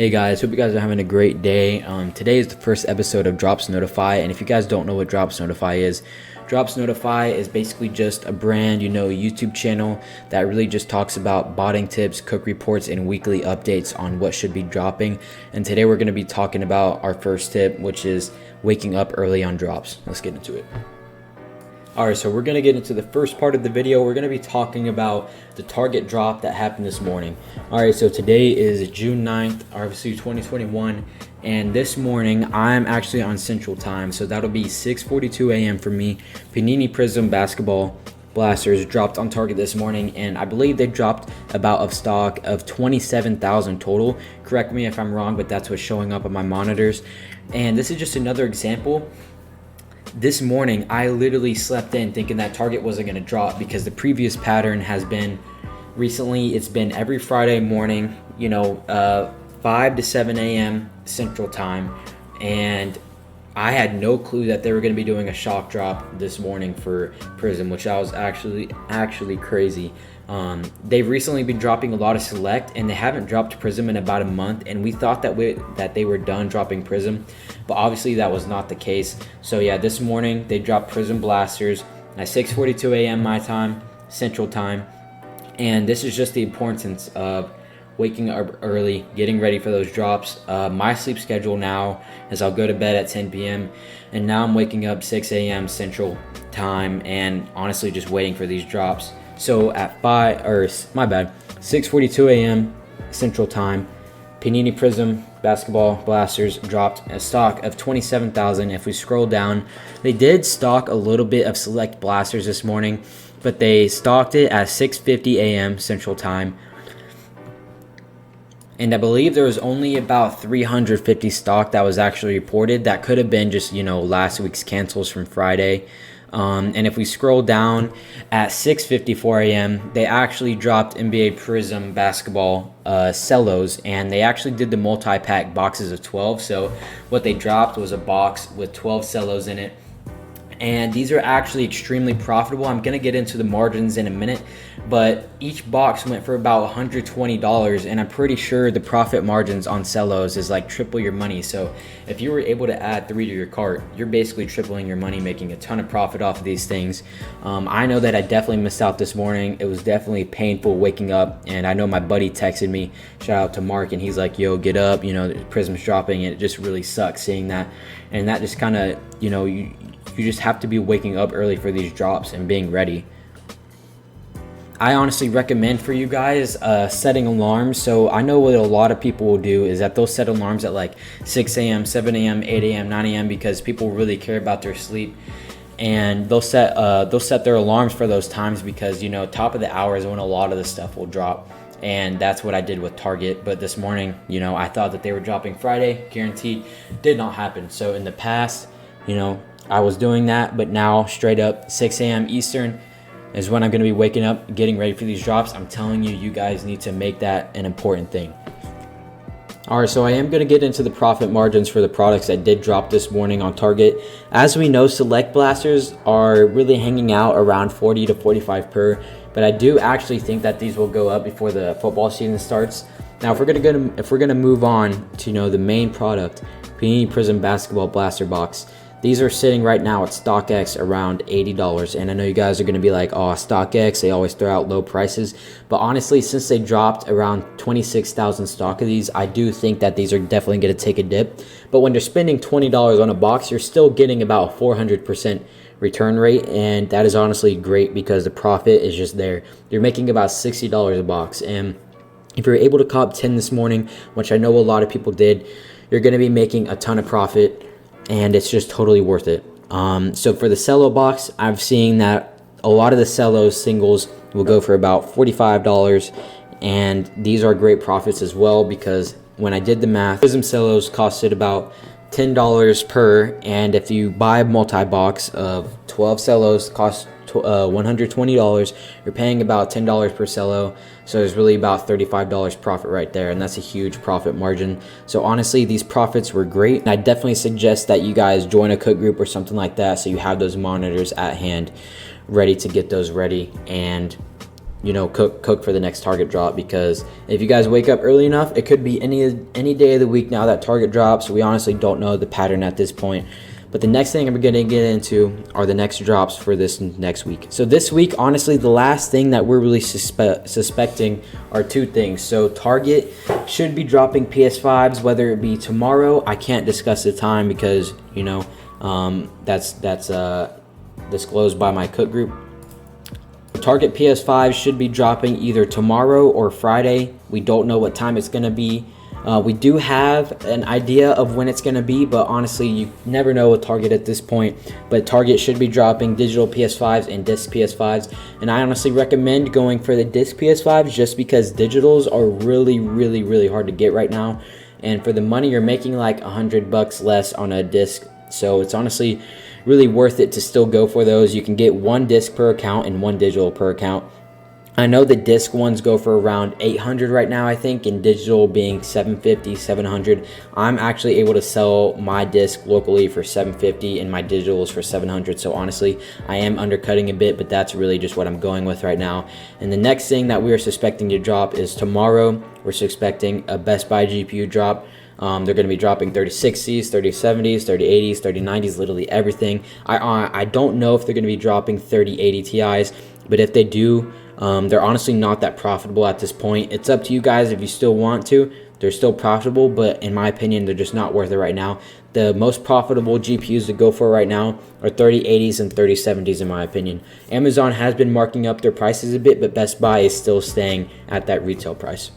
Hey guys, hope you guys are having a great day. Today is the first episode of Drops Notify, and if you guys don't know what Drops Notify is basically just a brand, a YouTube channel that really just talks about botting tips, cook reports, and weekly updates on what should be dropping. And today we're going to be talking about our first tip, which is waking up early on drops. Let's get into it. Alright, so we're going to get into the first part of the video. We're going to be talking about the Target drop that happened this morning. Alright, so today is June 9th, obviously 2021, and this morning I'm actually on Central Time, so that'll be 6:42 a.m. for me. Panini PRIZM basketball blasters dropped on Target this morning, and I believe they dropped about a stock of 27,000 total. Correct me if I'm wrong, but that's what's showing up on my monitors. And this is just another example. This morning, I literally slept in thinking that Target wasn't going to drop because the previous pattern has been, recently, it's been every Friday morning, 5 to 7 a.m. Central Time. And I had no clue that they were going to be doing a shock drop this morning for PRIZM, which I was actually crazy. They've recently been dropping a lot of Select, and they haven't dropped PRIZM in about a month, and we thought that they were done dropping PRIZM, but obviously that was not the case. So yeah, this morning they dropped PRIZM blasters at 6:42 a.m. my time, Central Time, and this is just the importance of waking up early, getting ready for those drops. My sleep schedule now is I'll go to bed at 10 p.m. and now I'm waking up 6 a.m. Central Time and honestly just waiting for these drops. So at 6:42 a.m. Central Time, Panini PRIZM basketball blasters dropped a stock of 27,000. If we scroll down, they did stock a little bit of Select blasters this morning, but they stocked it at 6:50 a.m. Central Time. And I believe there was only about 350 stock that was actually reported. That could have been just, last week's cancels from Friday. And if we scroll down at 6:54 a.m., they actually dropped NBA PRIZM basketball cellos, and they actually did the multi-pack boxes of 12. So what they dropped was a box with 12 cellos in it. And these are actually extremely profitable. I'm going to get into the margins in a minute, but each box went for about $120, and I'm pretty sure the profit margins on cellos is like triple your money. So if you were able to add 3 to your cart, you're basically tripling your money, making a ton of profit off of these things. I know that I definitely missed out this morning. It was definitely painful waking up, and I know my buddy texted me, shout out to Mark, and he's like, yo, get up, PRIZM's dropping, and it just really sucks seeing that. And that just kind of, you just have to be waking up early for these drops and being ready. I honestly recommend for you guys setting alarms. So I know what a lot of people will do is that they'll set alarms at like 6 a.m., 7 a.m., 8 a.m., 9 a.m. because people really care about their sleep. And they'll set their alarms for those times because, top of the hour is when a lot of the stuff will drop. And that's what I did with Target. But this morning, I thought that they were dropping Friday, guaranteed. Did not happen. So in the past, I was doing that, but now straight up 6 a.m. Eastern is when I'm going to be waking up, getting ready for these drops. I'm telling you, you guys need to make that an important thing. Alright, so I am going to get into the profit margins for the products that did drop this morning on Target. As we know, Select blasters are really hanging out around 40 to 45 per, but I do actually think that these will go up before the football season starts. Now, if we're going to move on to the main product, Panini PRIZM basketball blaster box. These are sitting right now at StockX around $80, and I know you guys are going to be like, oh, StockX, they always throw out low prices, but honestly, since they dropped around 26,000 stock of these, I do think that these are definitely going to take a dip. But when they're spending $20 on a box, you're still getting about 400% return rate, and that is honestly great because the profit is just there. You're making about $60 a box, and if you're able to cop 10 this morning, which I know a lot of people did, you're going to be making a ton of profit, and it's just totally worth it. So for the cello box, I'm seeing that a lot of the cello singles will go for about $45, and these are great profits as well because when I did the math, PRIZM cellos costed about $10 per, and if you buy a multi-box of 12 cellos, cost $120, you're paying about $10 per cello, so there's really about $35 profit right there, and that's a huge profit margin. So honestly, these profits were great, and I definitely suggest that you guys join a cook group or something like that so you have those monitors at hand ready to get those ready. And cook for the next Target drop, because if you guys wake up early enough, it could be any day of the week now that Target drops. We honestly don't know the pattern at this point. But the next thing I'm going to get into are the next drops for this next week. So this week, honestly, the last thing that we're really suspecting are two things. So Target should be dropping PS5s, whether it be tomorrow. I can't discuss the time because, that's disclosed by my cook group. Target PS5 should be dropping either tomorrow or Friday. We don't know what time it's going to be. We do have an idea of when it's going to be, but honestly, you never know with Target at this point. But Target should be dropping digital PS5s and disc PS5s. And I honestly recommend going for the disc PS5s just because digitals are really, really, really hard to get right now. And for the money, you're making like $100 less on a disc. So it's honestly really worth it to still go for those. You can get one disc per account and one digital per account. I know the disc ones go for around $800 right now, I think, and digital being $750, $700. I'm actually able to sell my disc locally for $750 and my digital is for $700. So honestly, I am undercutting a bit, but that's really just what I'm going with right now. And the next thing that we are suspecting to drop is tomorrow. We're suspecting a Best Buy GPU drop. They're going to be dropping 3060s, 3070s, 3080s, 3090s, literally everything. I don't know if they're going to be dropping 3080 Ti's, but if they do, they're honestly not that profitable at this point. It's up to you guys if you still want to. They're still profitable, but in my opinion, they're just not worth it right now. The most profitable GPUs to go for right now are 3080s and 3070s in my opinion. Amazon has been marking up their prices a bit, but Best Buy is still staying at that retail price.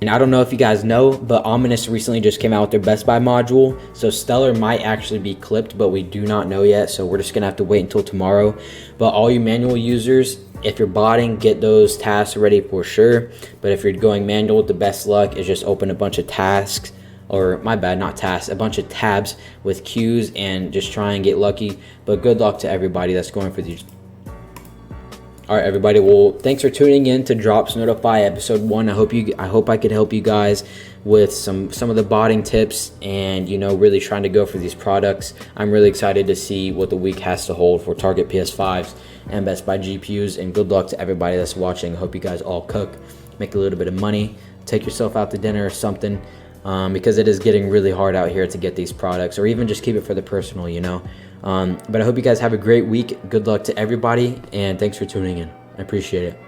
And I don't know if you guys know, but Ominous recently just came out with their Best Buy module. So Stellar might actually be clipped, but we do not know yet. So we're just going to have to wait until tomorrow. But all you manual users, if you're botting, get those tasks ready for sure. But if you're going manual, the best luck is just open a bunch of tasks, or my bad, not tasks, a bunch of tabs with queues and just try and get lucky. But good luck to everybody that's going for these. All right, everybody. Well, thanks for tuning in to Drops Notify episode 1. I hope I could help you guys with some of the botting tips and really trying to go for these products. I'm really excited to see what the week has to hold for Target PS5s and Best Buy GPUs. And good luck to everybody that's watching. I hope you guys all cook, make a little bit of money, take yourself out to dinner or something, because it is getting really hard out here to get these products, or even just keep it for the personal, But I hope you guys have a great week. Good luck to everybody, and thanks for tuning in. I appreciate it.